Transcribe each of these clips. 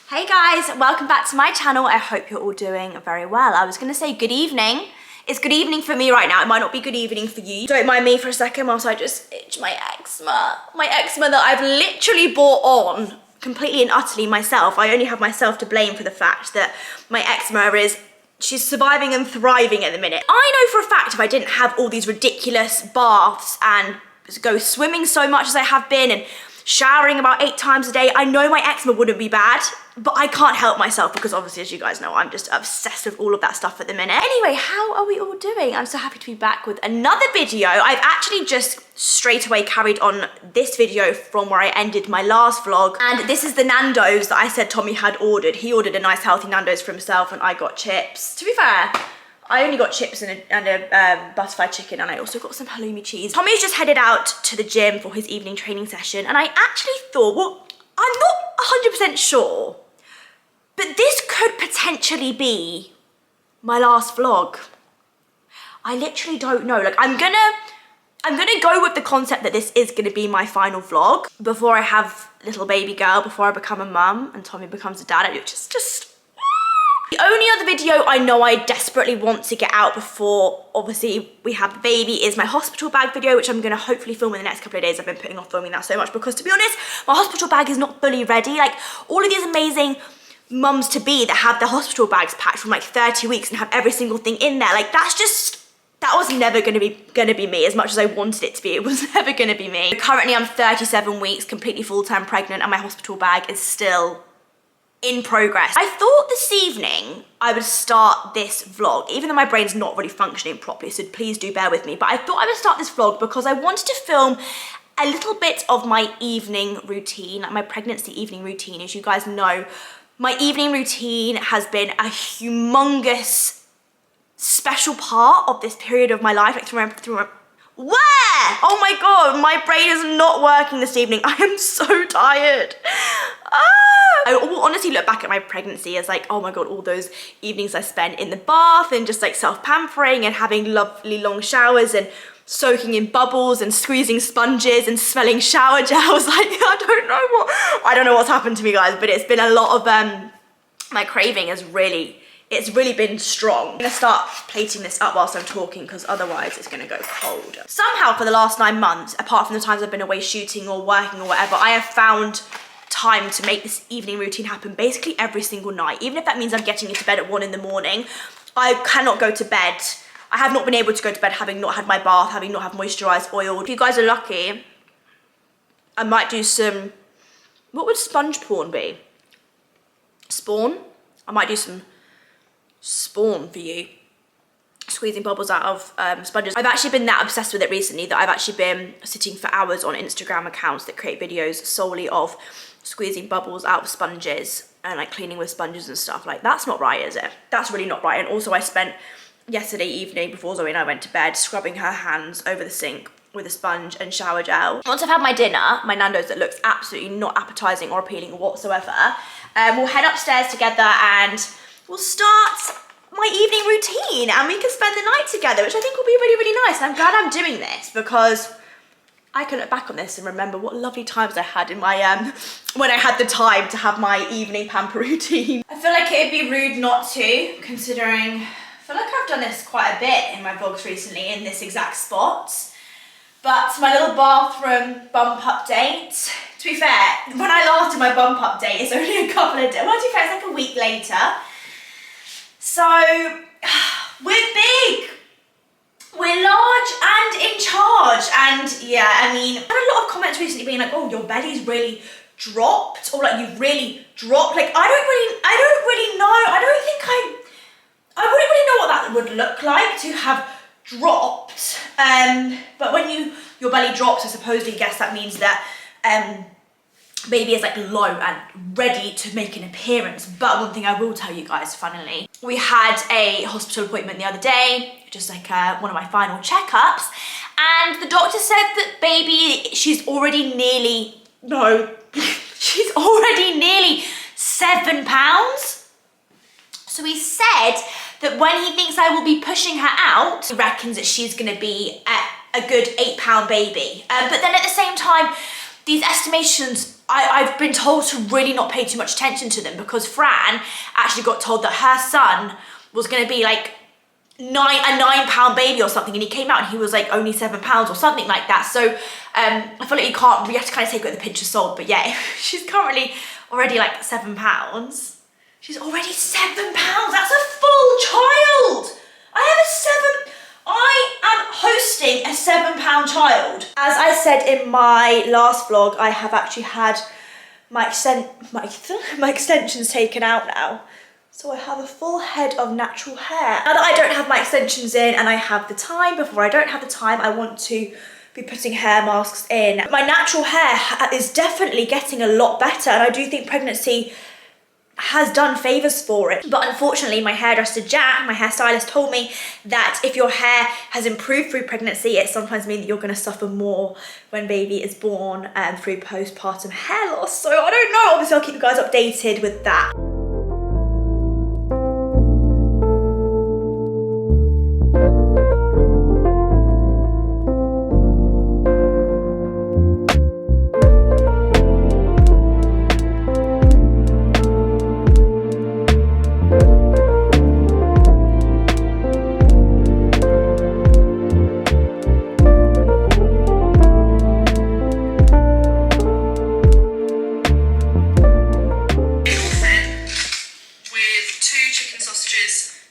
Hey guys, welcome back to my channel. I hope you're all doing very well. I was gonna say good evening. It's good evening for me right now. It might not be good evening for you. Don't mind me for a second whilst I just itch my eczema. My eczema that I've literally brought on completely and utterly myself. I only have myself to blame for the fact that my eczema she's surviving and thriving at the minute. I know for a fact if I didn't have all these ridiculous baths and go swimming so much as I have been and showering about 8 times a day, I know my eczema wouldn't be bad, but I can't help myself because obviously, as you guys know, I'm just obsessed with all of that stuff at the minute. Anyway, how are we all doing? I'm so happy to be back with another video. I've actually just straight away carried on this video from where I ended my last vlog, and this is the Nando's that I said Tommy had ordered. He ordered a nice healthy Nando's for himself and I got chips. To be fair, I only got chips and a butterfly chicken, and I also got some halloumi cheese. Tommy's just headed out to the gym for his evening training session, and I actually thought, well, I'm not 100% sure, but this could potentially be my last vlog. I literally don't know. Like, I'm gonna go with the concept that this is gonna be my final vlog before I have little baby girl, before I become a mum and Tommy becomes a dad, which is just... The only other video I know I desperately want to get out before, obviously, we have the baby is my hospital bag video, which I'm going to hopefully film in the next couple of days. I've been putting off filming that so much because, to be honest, my hospital bag is not fully ready. Like, all of these amazing mums-to-be that have their hospital bags packed from like 30 weeks and have every single thing in there, like, that was never gonna be me. As much as I wanted it to be, it was never gonna be me. Currently, I'm 37 weeks, completely full-time pregnant, and my hospital bag is still in progress. I thought this evening I would start this vlog, even though my brain's not really functioning properly, so please do bear with me, but I thought I would start this vlog because I wanted to film a little bit of my evening routine, like my pregnancy evening routine. As you guys know, my evening routine has been a humongous special part of this period of my life, like through my where? Oh my god, my brain is not working this evening. I am so tired. I will honestly look back at my pregnancy as like, oh my god, all those evenings I spent in the bath and just like self-pampering and having lovely long showers and soaking in bubbles and squeezing sponges and smelling shower gels. Like, I don't know what's happened to me, guys, but it's been a lot of my craving it's really been strong. I'm gonna start plating this up whilst I'm talking because otherwise it's gonna go cold. Somehow for the last 9 months, apart from the times I've been away shooting or working or whatever, I have found time to make this evening routine happen basically every single night. Even if that means I'm getting into bed at 1 in the morning, I cannot go to bed. I have not been able to go to bed having not had my bath, having not had moisturised oil. If you guys are lucky, I might do some, what would sponge porn be? Spawn? I might do some spawn for you, squeezing bubbles out of sponges. I've actually been that obsessed with it recently that I've actually been sitting for hours on Instagram accounts that create videos solely of squeezing bubbles out of sponges and like cleaning with sponges and stuff. Like, that's not right, is it? That's really not right. And also I spent yesterday evening before Zoe and I went to bed scrubbing her hands over the sink with a sponge and shower gel. Once I've had my dinner, my Nando's that looks absolutely not appetizing or appealing whatsoever, we'll head upstairs together and we'll start my evening routine and we can spend the night together, which I think will be really, really nice. And I'm glad I'm doing this because I can look back on this and remember what lovely times I had in my, when I had the time to have my evening pamper routine. I feel like it'd be rude not to, considering, I feel like I've done this quite a bit in my vlogs recently in this exact spot. But my little bathroom bump update. To be fair, when I last did my bump update, it's only a couple of days. Well, to be fair, it's like a week later. So, we're big, we're large and in charge, and yeah, I mean, I had a lot of comments recently being like, oh, your belly's really dropped, or like you've really dropped. Like, I don't really know, I wouldn't really know what that would look like to have dropped, but when your belly drops, I supposedly guess that means that baby is like low and ready to make an appearance. But one thing I will tell you guys, funnily, we had a hospital appointment the other day, just like one of my final checkups, and the doctor said that baby, she's already nearly 7 pounds. So he said that when he thinks I will be pushing her out, he reckons that she's gonna be a good 8 pound baby. But then at the same time, these estimations I've been told to really not pay too much attention to them, because Fran actually got told that her son was going to be like a £9 baby or something, and he came out and he was like only £7 or something like that. So I feel like you have to kind of take it with a pinch of salt. But yeah, she's currently already like £7. She's already £7. That's a full child. I am hosting a £7 child. As I said in my last vlog, I have actually had my extensions taken out now. So I have a full head of natural hair. Now that I don't have my extensions in and I have the time, before I don't have the time, I want to be putting hair masks in. My natural hair is definitely getting a lot better, and I do think pregnancy has done favours for it. But unfortunately, my hairdresser Jack, my hairstylist, told me that if your hair has improved through pregnancy, it sometimes means that you're going to suffer more when baby is born through postpartum hair loss. So I don't know, obviously I'll keep you guys updated with that.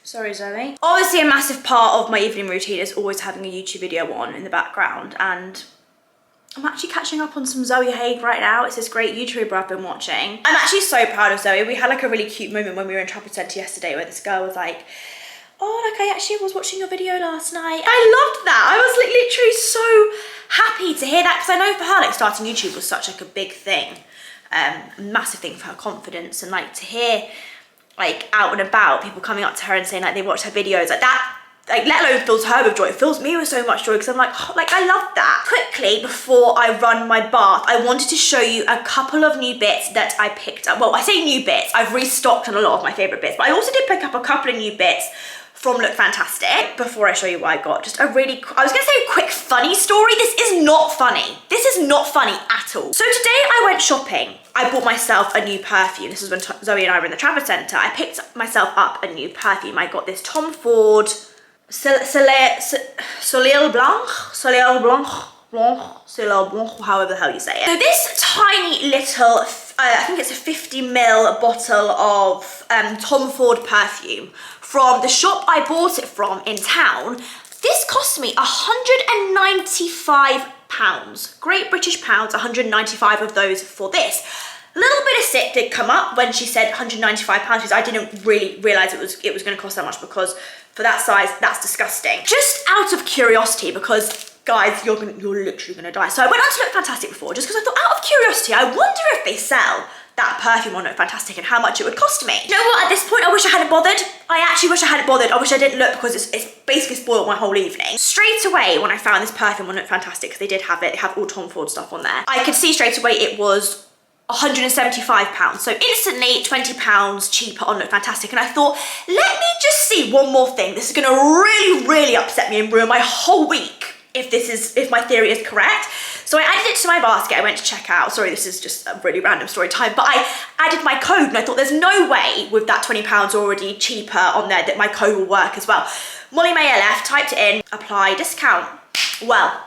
Sorry, Zoe. Obviously, a massive part of my evening routine is always having a YouTube video on in the background, and I'm actually catching up on some Zoe Haig right now. It's this great YouTuber I've been watching. I'm actually so proud of Zoe. We had like a really cute moment when we were in Trafford Centre yesterday where this girl was like, oh, like I actually was watching your video last night. I loved that. I was like literally so happy to hear that, because I know for her, like starting YouTube was such like a big thing, massive thing for her confidence, and like to hear like out and about people coming up to her and saying like they watched her videos like that, like let alone fills her with joy, it fills me with so much joy, because I'm like, oh, like I love that. Quickly before I run my bath, I wanted to show you a couple of new bits that I picked up. Well, I say new bits, I've restocked on a lot of my favorite bits, but I also did pick up a couple of new bits from Look Fantastic. Before I show you what I got, just a really, I was gonna say a quick funny story. This is not funny. This is not funny at all. So today I went shopping. I bought myself a new perfume. This was when Zoe and I were in the Trafford Centre. I picked myself up a new perfume. I got this Tom Ford Soleil Blanc, however the hell you say it. So this tiny little, I think it's a 50ml bottle of Tom Ford perfume from the shop I bought it from in town. This cost me £195. Great British pounds, 195 of those for this. A little bit of sick did come up when she said £195, because I didn't really realise it was going to cost that much, because for that size, that's disgusting. Just out of curiosity, because guys, you're literally gonna die. So I went on to Look Fantastic before, just because I thought, out of curiosity, I wonder if they sell that perfume on Look Fantastic and how much it would cost me. You know what, at this point, I wish I hadn't bothered. I actually wish I hadn't bothered. I wish I didn't look, because it's basically spoiled my whole evening. Straight away, when I found this perfume on Look Fantastic, because they did have it, they have all Tom Ford stuff on there, I could see straight away it was £175. So instantly £20 cheaper on Look Fantastic. And I thought, let me just see one more thing. This is gonna really, really upset me and ruin my whole week if my theory is correct. So I added it to my basket. I went to check out. Sorry, this is just a really random story time, but I added my code and I thought there's no way with that £20 already cheaper on there that my code will work as well. Mollymae LF, typed it in, apply discount. Well,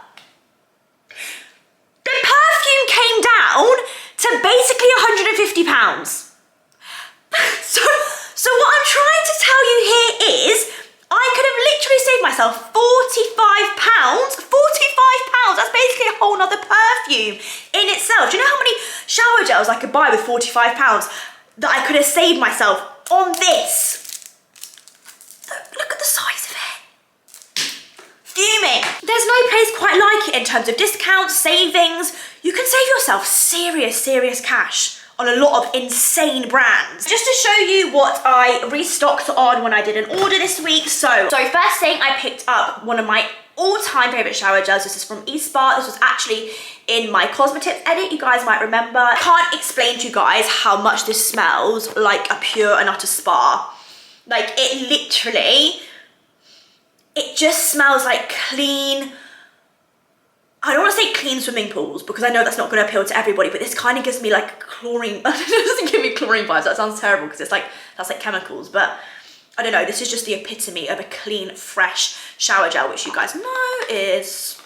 the perfume came down to basically £150. So what I'm trying to tell you here is, I could have literally saved myself £45. £45, that's basically a whole nother perfume in itself. Do you know how many shower gels I could buy with £45 that I could have saved myself on this? Look at the size of it. Fuming. There's no place quite like it in terms of discounts, savings. You can save yourself serious cash on a lot of insane brands. Just to show you what I restocked on when I did an order this week. So first thing, I picked up one of my all-time favorite shower gels. This is from eSpa. This was actually in my Cosmetics edit, you guys might remember. I can't explain to you guys how much this smells like a pure and utter spa. Like, it literally, it just smells like clean, I don't want to say clean swimming pools because I know that's not going to appeal to everybody, but this kind of gives me like chlorine. It doesn't give me chlorine vibes. That sounds terrible because it's like, that's like chemicals, but I don't know. This is just the epitome of a clean, fresh shower gel, which you guys know is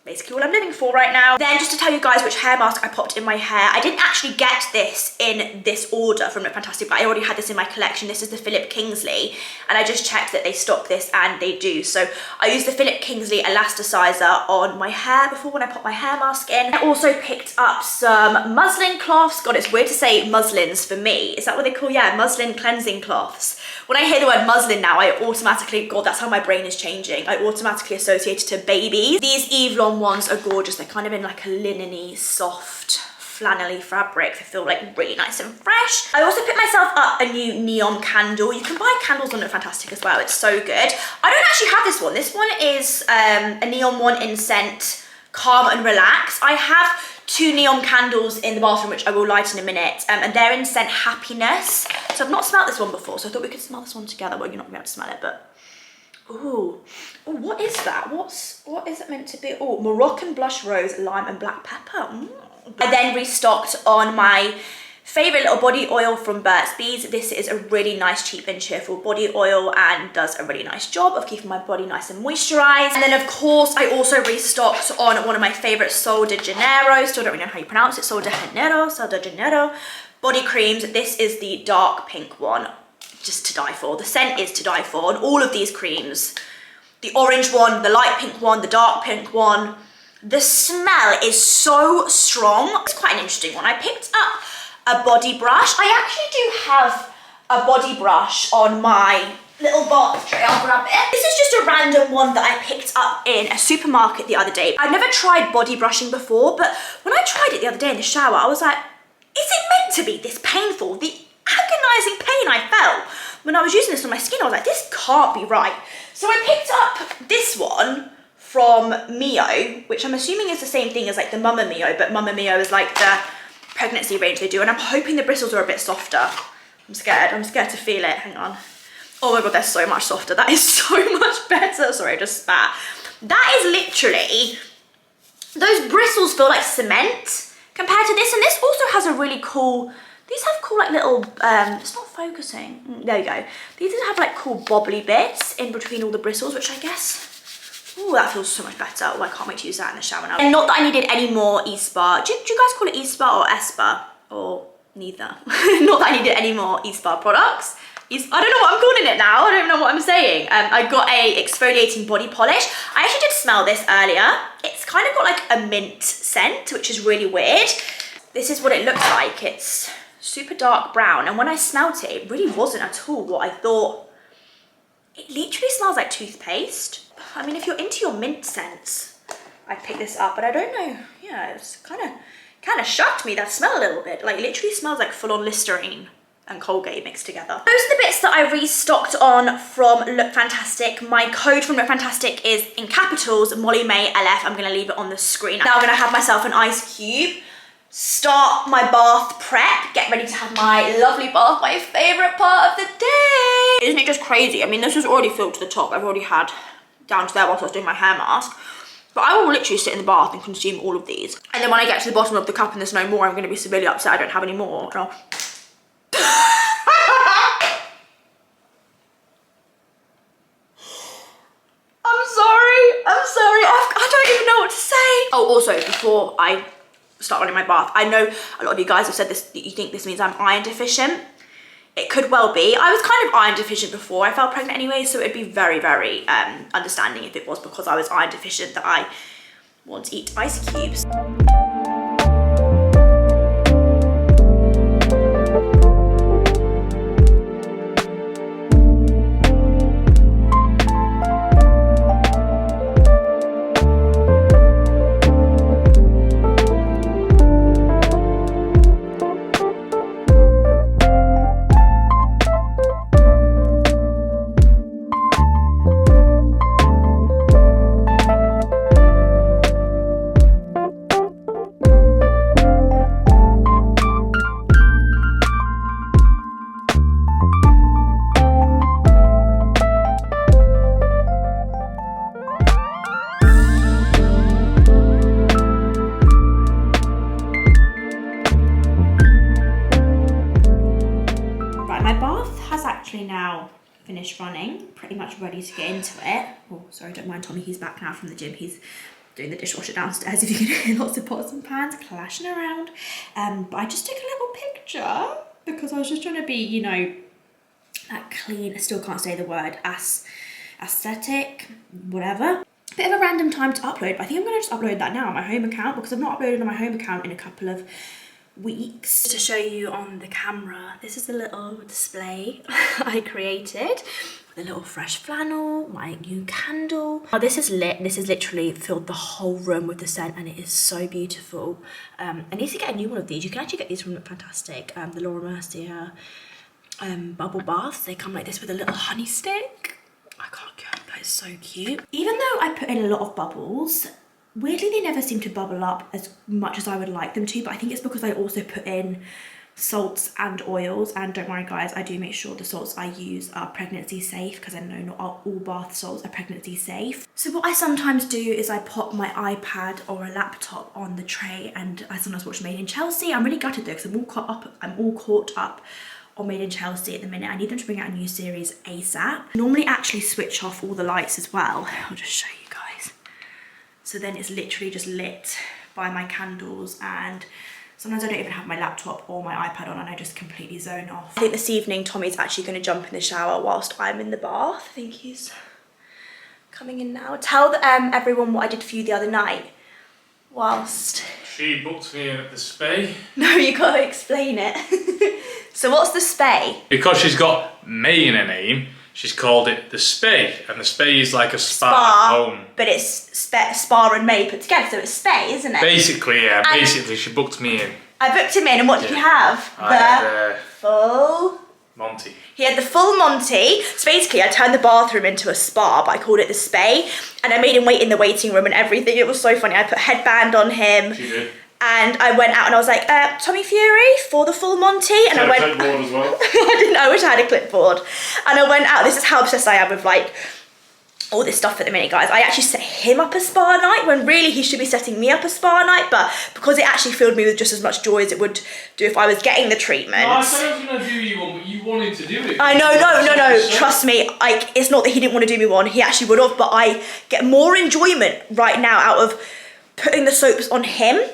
basically what I'm living for right now. Then just to tell you guys which hair mask I popped in my hair. I didn't actually get this in this order from Look Fantastic, but I already had this in my collection. This is the Philip Kingsley, and I just checked that they stock this, and they do. So I used the Philip Kingsley elasticizer on my hair before when I put my hair mask in. I also picked up some muslin cloths. God, it's weird to say muslins for me. Is that what they call? Yeah, muslin cleansing cloths. When I hear the word muslin now, I automatically, God, that's how my brain is changing. I automatically associate it to babies. These Eve Lom ones are gorgeous. They're kind of in like a linen-y, soft, flannelly fabric. They feel like really nice and fresh. I also picked myself up a new neon candle. You can buy candles on Look Fantastic as well. It's so good. I don't actually have this one. This one is a neon one in scent Calm and Relax. I have 2 neon candles in the bathroom, which I will light in a minute, and they're in scent Happiness. So I've not smelled this one before, so I thought we could smell this one together. Well, you're not gonna be able to smell it, but ooh, what is that? What is it meant to be? Oh, Moroccan blush rose, lime and black pepper. I then restocked on my favorite little body oil from Burt's Bees. This is a really nice, cheap and cheerful body oil and does a really nice job of keeping my body nice and moisturized. And then of course, I also restocked on one of my favorite Sol de Janeiro, still don't really know how you pronounce it, Sol de Janeiro body creams. This is the dark pink one, just to die for. The scent is to die for. And all of these creams, the orange one, the light pink one, the dark pink one, the smell is so strong. It's quite an interesting one. I picked up a body brush. I actually do have a body brush on my little bath tray. I'll grab it. This is just a random one that I picked up in a supermarket the other day. I've never tried body brushing before, but when I tried it the other day in the shower, I was like, is it meant to be this painful? The agonizing pain I felt when I was using this on my skin, I was like, this can't be right. So I picked up this one from Mio, which I'm assuming is the same thing as like the Mama Mio, but Mama Mio is like the pregnancy range they do, and I'm hoping the bristles are a bit softer. I'm scared to feel it. Hang on. Oh my God, they're so much softer. That is so much better. Sorry, I just spat. That is literally, those bristles feel like cement compared to this, and this also has a really cool, these have cool like little, it's not focusing. There you go. These have like cool bobbly bits in between all the bristles, which I guess, oh, that feels so much better. Oh, I can't wait to use that in the shower now. And not that I needed any more E-Spa. Do you guys call it E-Spa or S-Spa? Or neither? Not that I needed any more E-Spa products. I don't know what I'm calling it now. I don't know what I'm saying. I got a exfoliating body polish. I actually did smell this earlier. It's kind of got like a mint scent, which is really weird. This is what it looks like. It's super dark brown. And when I smelled it, it really wasn't at all what I thought. It literally smells like toothpaste. I mean, if you're into your mint scents, I'd pick this up, but I don't know. Yeah, it's kind of shocked me, that smell a little bit. Like, literally smells like full-on Listerine and Colgate mixed together. Those are the bits that I restocked on from Look Fantastic. My code from Look Fantastic is in capitals, Mollymae LF. I'm gonna leave it on the screen. Now I'm gonna have myself an ice cube, start my bath prep, get ready to have my lovely bath, my favorite part of the day. Isn't it just crazy? I mean, this is already filled to the top. I've already had down to there whilst I was doing my hair mask. But I will literally sit in the bath and consume all of these. And then when I get to the bottom of the cup and there's no more, I'm gonna be severely upset I don't have any more. I'm sorry, I don't even know what to say. Oh, also, before I start running my bath, I know a lot of you guys have said this, that you think this means I'm iron deficient. It could well be. I was kind of iron deficient before I fell pregnant anyway, so it'd be very, very understanding if it was because I was iron deficient that I want to eat ice cubes. bath has actually now finished running, pretty much ready to get into it. Oh, sorry, don't mind Tommy, he's back now from the gym. He's doing the dishwasher downstairs, if you can hear lots of pots and pans clashing around. But I just took a little picture because I was just trying to be, you know, that clean, I still can't say the word, aesthetic, whatever. Bit of a random time to upload, but I think I'm gonna just upload that now on my home account because I've not uploaded on my home account in a couple of weeks. To show you on the camera, this is a little display I created with a little fresh flannel, my new candle. Oh, this is lit. This has literally filled the whole room with the scent and it is so beautiful. I need to get a new one of these. You can actually get these from Look Fantastic, the Laura Mercier bubble baths. They come like this with a little honey stick. I can't get it, that is so cute. Even though I put in a lot of bubbles, weirdly they never seem to bubble up as much as I would like them to, but I think it's because I also put in salts and oils, and don't worry guys, I do make sure the salts I use are pregnancy safe because I know not all bath salts are pregnancy safe. So what I sometimes do is I pop my iPad or a laptop on the tray and I sometimes watch Made in Chelsea. I'm really gutted though because I'm all caught up on Made in Chelsea at the minute. I need them to bring out a new series ASAP. Normally actually switch off all the lights as well. I'll just show you guys. So then it's literally just lit by my candles, and sometimes I don't even have my laptop or my iPad on and I just completely zone off. I think this evening Tommy's actually going to jump in the shower whilst I'm in the bath. I think he's coming in now. Tell everyone what I did for you the other night whilst... She booked me in at the Spay. No, you got to explain it. So what's the Spay? Because she's got May in her name, she's called it the Spay, and the Spay is like a spa at home. But it's spa and May put together, so it's Spay, isn't it? Basically, yeah. And basically, she booked me in. I booked him in, and what did you have? I had full Monty. He had the full Monty. So basically, I turned the bathroom into a spa, but I called it the Spay, and I made him wait in the waiting room and everything. It was so funny. I put a headband on him. She did. And I went out and I was like, Tommy Fury for the full Monty. And I went. Clipboard as well. I wish I had a clipboard. And I went out. This is how obsessed I am with like all this stuff at the minute, guys. I actually set him up a spa night when really he should be setting me up a spa night. But because it actually filled me with just as much joy as it would do if I was getting the treatment. No, I said I was going to do you one, but you wanted to do it. I know, no. Trust me. Like, it's not that he didn't want to do me one. He actually would have. But I get more enjoyment right now out of putting the soaps on him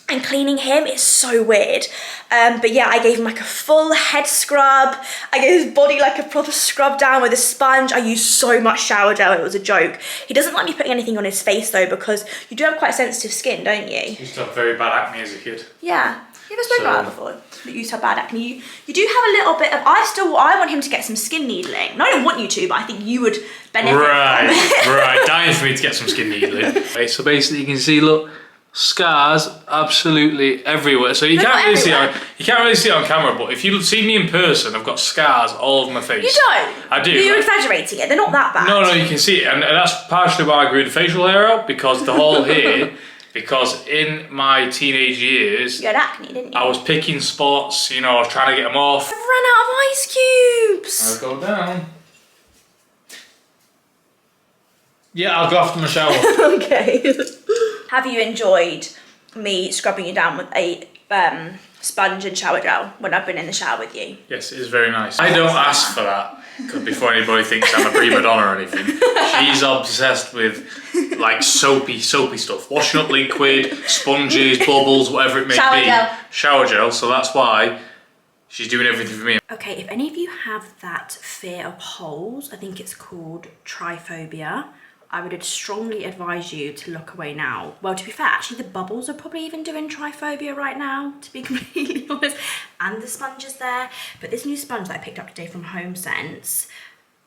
and cleaning him. Is so weird. But yeah, I gave him like a full head scrub. I gave his body like a proper scrub down with a sponge. I used so much shower gel, it was a joke. He doesn't like me putting anything on his face though, because you do have quite sensitive skin, don't you? You used to have very bad acne as a kid. Yeah. You ever spoken about that before? That you used to have bad acne. You do have a little bit of, I want him to get some skin needling. And I don't want you to, but I think you would benefit from it. Right, dying for me to get some skin needling. Okay, so basically you can see, look, scars absolutely everywhere. So you can't really see it on camera, but if you see me in person, I've got scars all over my face. You don't? I do. You're exaggerating it. They're not that bad. No, you can see it, and that's partially why I grew the facial hair out, because the whole here, because in my teenage years, you had acne, didn't you? I was picking spots, you know, I was trying to get them off. I've run out of ice cubes. I'll go down. Yeah, I'll go after my shower. Okay. Have you enjoyed me scrubbing you down with a sponge and shower gel when I've been in the shower with you? Yes, it is very nice. I don't ask for that, because before anybody thinks I'm a prima donna or anything. She's obsessed with like soapy stuff. Washing up liquid, sponges, bubbles, whatever it may be. Shower gel, so that's why she's doing everything for me. Okay, if any of you have that fear of holes, I think it's called tryphobia, I would strongly advise you to look away now. Well, to be fair, actually the bubbles are probably even doing tryphobia right now, to be completely honest, and the sponge is there. But this new sponge that I picked up today from HomeSense,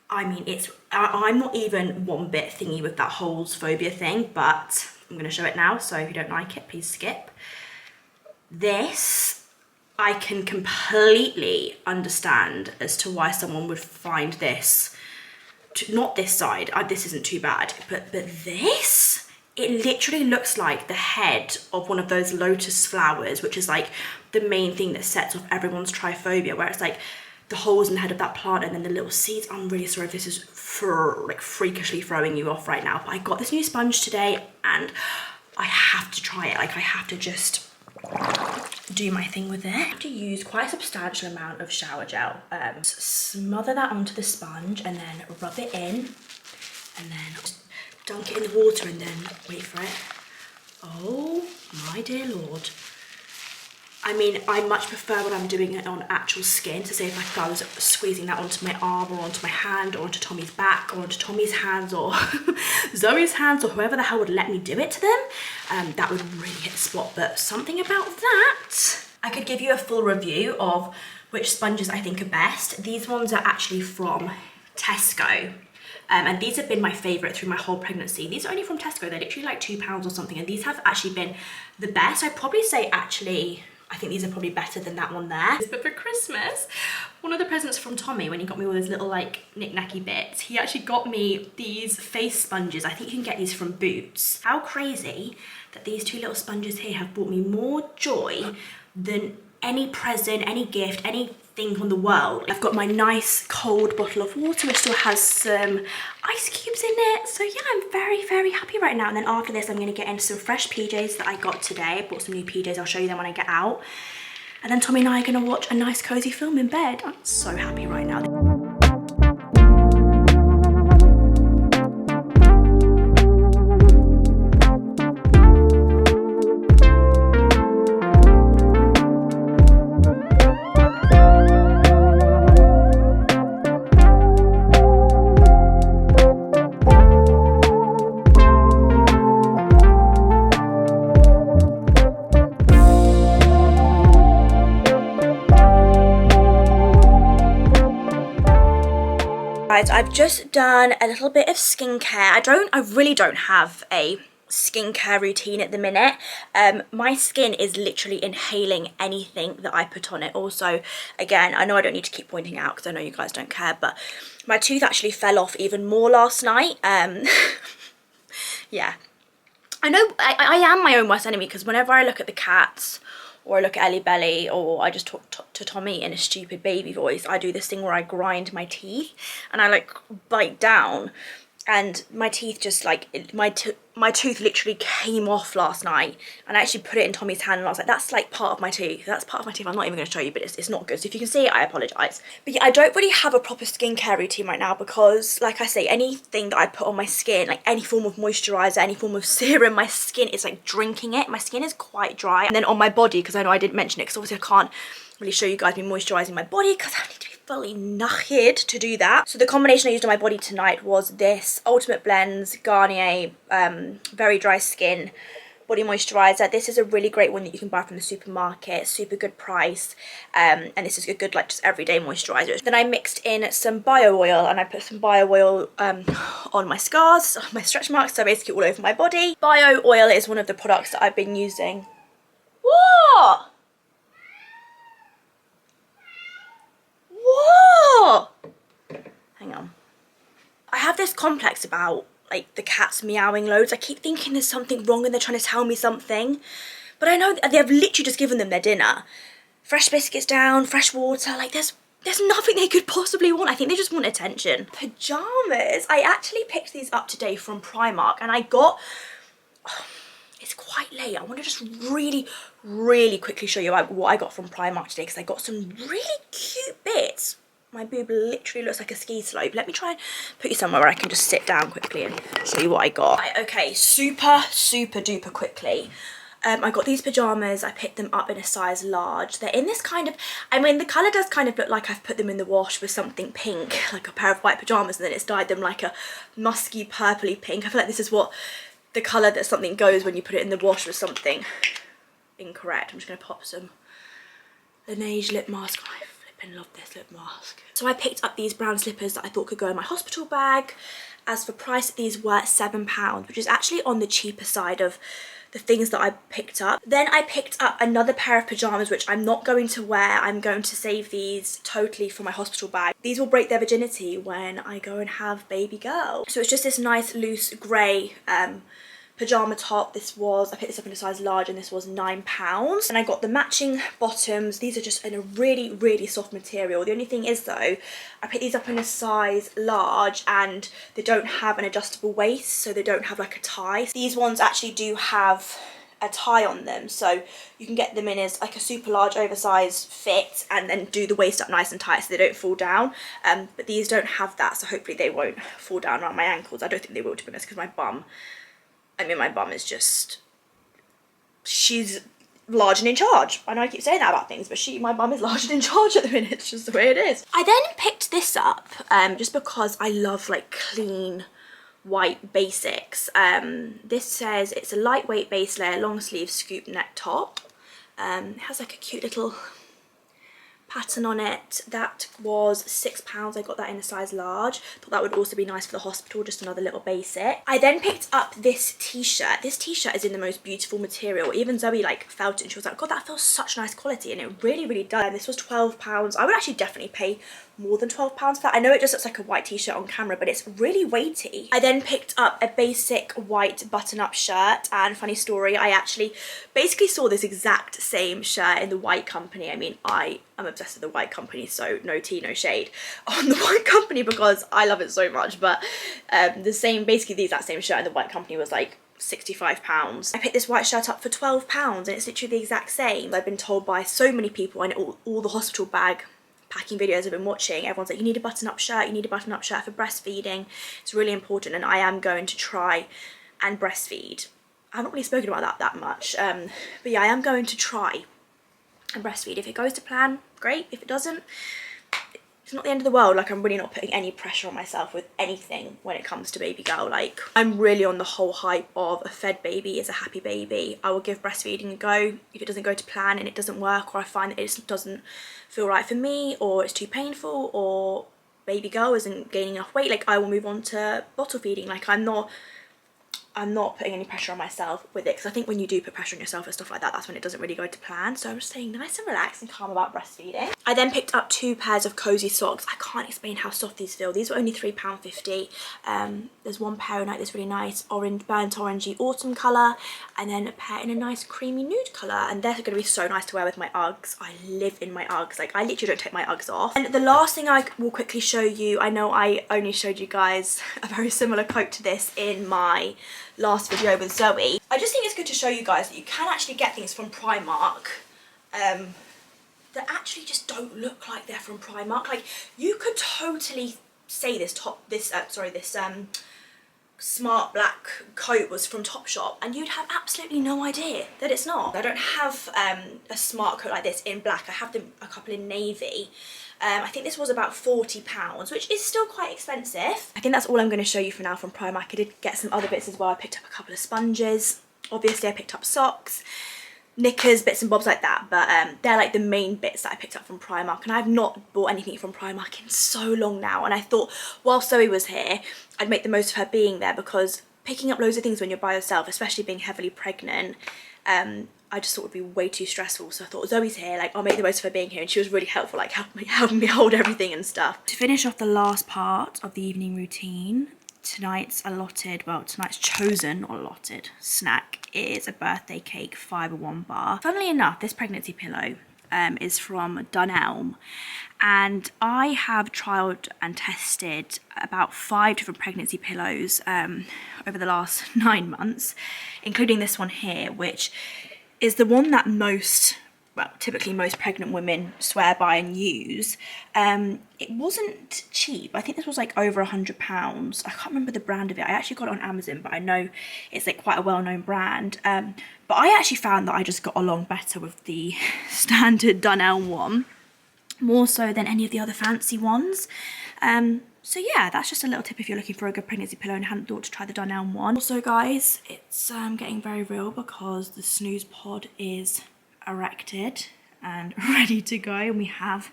I mean, I'm not even one bit thingy with that holes phobia thing, but I'm gonna show it now, so if you don't like it, please skip. This, I can completely understand as to why someone would find this, not this side, this isn't too bad, but this, it literally looks like the head of one of those lotus flowers, which is like the main thing that sets off everyone's tryphobia, where it's like the holes in the head of that plant and then the little seeds. I'm really sorry if this is like freakishly throwing you off right now, but I got this new sponge today and I have to try it. Like, I have to just do my thing with it. I have to use quite a substantial amount of shower gel. Smother that onto the sponge and then rub it in, and then just dunk it in the water and then wait for it. Oh my dear Lord. I mean, I much prefer when I'm doing it on actual skin, to say if I was squeezing that onto my arm or onto my hand or onto Tommy's back or onto Tommy's hands or Zoe's hands or whoever the hell would let me do it to them, that would really hit the spot. But something about that, I could give you a full review of which sponges I think are best. These ones are actually from Tesco. And these have been my favourite through my whole pregnancy. These are only from Tesco, they're literally like £2 or something, and these have actually been the best. I'd probably say actually, I think these are probably better than that one there. But for Christmas, one of the presents from Tommy, when he got me all those little like knick-knacky bits, he actually got me these face sponges. I think you can get these from Boots. How crazy that these two little sponges here have brought me more joy than any present, any gift, anything on the world. I've got my nice cold bottle of water which still has some ice cubes in it. So yeah, I'm very, very happy right now. And then after this, I'm gonna get into some fresh PJs that I got today. I bought some new PJs, I'll show you them when I get out. And then Tommy and I are gonna watch a nice cozy film in bed. I'm so happy right now. Guys, I've just done a little bit of skincare. I really don't have a skincare routine at the minute. My skin is literally inhaling anything that I put on it. Also, again, I know I don't need to keep pointing out because I know you guys don't care, but my tooth actually fell off even more last night. Yeah, I know I am my own worst enemy, because whenever I look at the cats or I look at Ellie Belly, or I just talk to Tommy in a stupid baby voice, I do this thing where I grind my teeth and I like bite down, and my teeth just like, my tooth literally came off last night, and I actually put it in Tommy's hand and I was like, that's like part of my tooth, that's part of my teeth. I'm not even going to show you, but it's not good. So if you can see it, I apologise. But yeah, I don't really have a proper skincare routine right now, because like I say, anything that I put on my skin, like any form of moisturiser, any form of serum, my skin is like drinking it. My skin is quite dry. And then on my body, because I know I didn't mention it, because obviously I can't really show you guys me moisturising my body because I need to be fully knackered to do that. So the combination I used on my body tonight was this Ultimate Blends Garnier Very Dry Skin body moisturiser. This is a really great one that you can buy from the supermarket, super good price, and this is a good like just everyday moisturiser. Then I mixed in some bio oil, and I put some bio oil on my scars, my stretch marks, so basically all over my body. Bio oil is one of the products that I've been using. What? What? Hang on. I have this complex about like the cats meowing loads. I keep thinking there's something wrong and they're trying to tell me something, but I know they've literally just given them their dinner. Fresh biscuits down, fresh water, like there's nothing they could possibly want. I think they just want attention. Pyjamas. I actually picked these up today from Primark, and I got, it's quite late. I want to just really quickly show you what I got from Primark today, because I got some really cute bits. My boob literally looks like a ski slope. Let me try and put you somewhere where I can just sit down quickly and show you what I got. Right, okay, super duper quickly. I got these pyjamas. I picked them up in a size large. They're in this kind of, I mean, the colour does kind of look like I've put them in the wash with something pink, like a pair of white pyjamas, and then it's dyed them like a musky purpley pink. I feel like this is what the colour that something goes when you put it in the wash with something incorrect. I'm just going to pop some Laneige lip mask on. I flipping love this lip mask. So I picked up these brown slippers that I thought could go in my hospital bag. As for price, these were £7, which is actually on the cheaper side of the things that I picked up. Then I picked up another pair of pyjamas, which I'm not going to wear. I'm going to save these totally for my hospital bag. These will break their virginity when I go and have baby girl. So it's just this nice loose grey pyjama top. I picked this up in a size large, and this was £9. And I got the matching bottoms. These are just in a really soft material. The only thing is though, I picked these up in a size large, and they don't have an adjustable waist, so they don't have like a tie. These ones actually do have a tie on them, so you can get them in as like a super large oversized fit and then do the waist up nice and tight so they don't fall down. But these don't have that, so hopefully they won't fall down around my ankles. I don't think they will, to be honest, because my bum is just, she's large and in charge. I know I keep saying that about things, but my bum is large and in charge at the minute. It's just the way it is. I then picked this up just because I love like clean white basics. This says it's a lightweight base layer, long sleeve scoop neck top. It has like a cute little pattern on it. That was £6. I got that in a size large. Thought that would also be nice for the hospital, just another little basic. I then picked up this t-shirt. This t-shirt is in the most beautiful material. Even Zoe like felt it and she was like, God, that feels such nice quality, and it really, really does. And this was £12. I would actually definitely pay more than £12 for that. I know it just looks like a white t-shirt on camera, but it's really weighty. I then picked up a basic white button-up shirt, and funny story, I actually basically saw this exact same shirt in the White Company. I mean, I'm obsessed with the White Company, so no tea, no shade on the White Company because I love it so much, but basically the exact same shirt in the White Company was like £65. I picked this white shirt up for £12 and it's literally the exact same. I've been told by so many people, and all the hospital bag packing videos I've been watching, everyone's like, you need a button-up shirt, you need a button-up shirt for breastfeeding. It's really important, and I am going to try and breastfeed. I've not really spoken about that much, but yeah, I am going to try and breastfeed. If it goes to plan, great. If it doesn't, it's not the end of the world. Like, I'm really not putting any pressure on myself with anything when it comes to baby girl. Like, I'm really on the whole hype of a fed baby is a happy baby. I will give breastfeeding a go. If it doesn't go to plan and it doesn't work, or I find that it just doesn't feel right for me, or it's too painful, or baby girl isn't gaining enough weight, like, I will move on to bottle feeding. Like, I'm not putting any pressure on myself with it, because I think when you do put pressure on yourself and stuff like that, that's when it doesn't really go to plan. So I'm just staying nice and relaxed and calm about breastfeeding. I then picked up 2 pairs of cozy socks. I can't explain how soft these feel. These were only £3.50. There's one pair in like this really nice orange, burnt orangey autumn colour, and then a pair in a nice creamy nude colour, and they're going to be so nice to wear with my Uggs. I live in my Uggs. Like, I literally don't take my Uggs off. And the last thing I will quickly show you, I know I only showed you guys a very similar coat to this in my last video with Zoe. I just think it's good to show you guys that you can actually get things from Primark that actually just don't look like they're from Primark. Like, you could totally say this smart black coat was from Topshop and you'd have absolutely no idea that it's not. I don't have a smart coat like this in black. I have them a couple in navy. I think this was about £40, which is still quite expensive. I think that's all I'm going to show you for now from Primark. I did get some other bits as well. I picked up a couple of sponges. Obviously I picked up socks, knickers, bits and bobs like that, but they're like the main bits that I picked up from Primark, and I've not bought anything from Primark in so long now, and I thought while Zoe was here I'd make the most of her being there, because picking up loads of things when you're by yourself, especially being heavily pregnant, I just thought it would be way too stressful. So I thought, Zoe's here, like, I'll make the most of her being here, and she was really helpful, like helping me hold everything and stuff. To finish off the last part of the evening routine, tonight's chosen or allotted snack is a birthday cake fibre one bar. Funnily enough, this pregnancy pillow is from Dunelm, and I have trialled and tested about 5 different pregnancy pillows over the last 9 months, including this one here, which is the one that typically most pregnant women swear by and use. It wasn't cheap. I think this was like over £100. I can't remember the brand of it. I actually got it on Amazon, but I know it's like quite a well-known brand. But I actually found that I just got along better with the standard Dunelm one, more so than any of the other fancy ones. So yeah, that's just a little tip if you're looking for a good pregnancy pillow and hadn't thought to try the Dunelm one. Also guys, it's getting very real because the snooze pod is erected and ready to go, and we have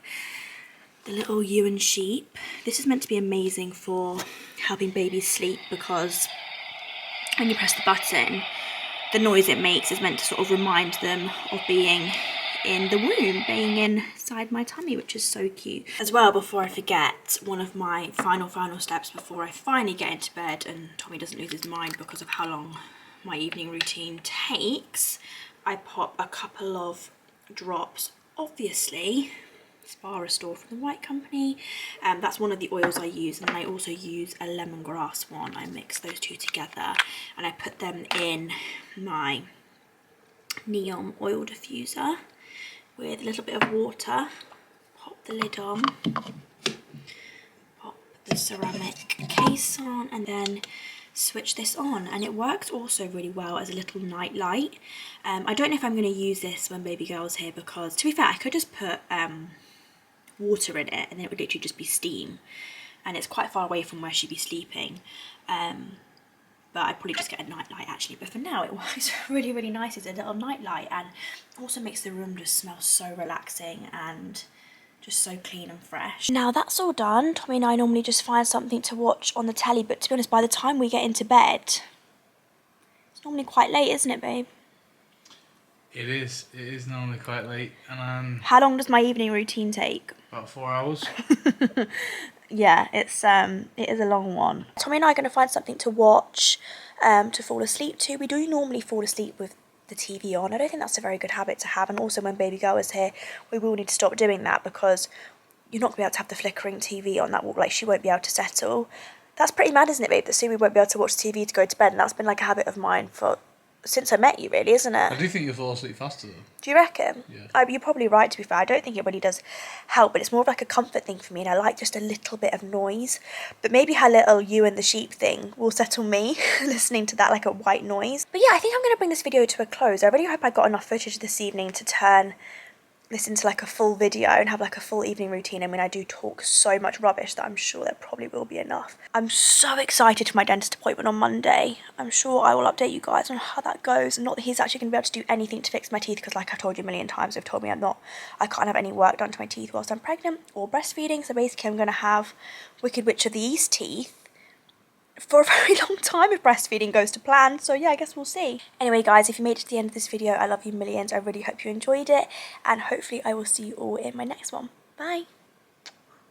the little ewe sheep. This is meant to be amazing for helping babies sleep, because when you press the button, the noise it makes is meant to sort of remind them of being in the womb, being inside my tummy, which is so cute. As well, before I forget, one of my final steps before I finally get into bed and Tommy doesn't lose his mind because of how long my evening routine takes, I pop a couple of drops, obviously Spa Restore from the White Company. That's one of the oils I use, and then I also use a lemongrass one. I mix those two together and I put them in my neon oil diffuser with a little bit of water. Pop the lid on, pop the ceramic case on, and then switch this on. And it works also really well as a little night light. I don't know if I'm going to use this when baby girl's here, because to be fair, I could just put water in it and then it would literally just be steam, and it's quite far away from where she'd be sleeping. But I'd probably just get a night light actually, but for now it works really, really nice as a little night light, and also makes the room just smell so relaxing and just so clean and fresh. Now that's all done. Tommy and I normally just find something to watch on the telly, but to be honest, by the time we get into bed, it's normally quite late, isn't it, babe? It is normally quite late, and How long does my evening routine take? about 4 hours. Yeah, it is a long one. Tommy and I are going to find something to watch to fall asleep to. We do normally fall asleep with the TV on. I don't think that's a very good habit to have, and also when baby girl is here we will need to stop doing that, because you're not going to be able to have the flickering TV on. That will, like, she won't be able to settle. That's pretty mad, isn't it, babe, that soon we won't be able to watch TV to go to bed, and that's been like a habit of mine since I met you, really, isn't it? I do think you'll fall asleep faster though. Do you reckon? Yeah. You're probably right, to be fair. I don't think it really does help, but it's more of like a comfort thing for me, and I like just a little bit of noise. But maybe her little You and the Sheep thing will settle me, listening to that, like a white noise. But yeah, I think I'm going to bring this video to a close. I really hope I got enough footage this evening to turn this into like a full video and have like a full evening routine. I mean, I do talk so much rubbish that I'm sure there probably will be enough. I'm so excited for my dentist appointment on Monday. I'm sure I will update you guys on how that goes. Not that he's actually going to be able to do anything to fix my teeth, because like I've told you a million times, they've told me I can't have any work done to my teeth whilst I'm pregnant or breastfeeding. So basically I'm going to have Wicked Witch of the East teeth for a very long time if breastfeeding goes to plan. So yeah, I guess we'll see. Anyway guys, if you made it to the end of this video, I love you millions. I really hope you enjoyed it, and hopefully I will see you all in my next one. Bye.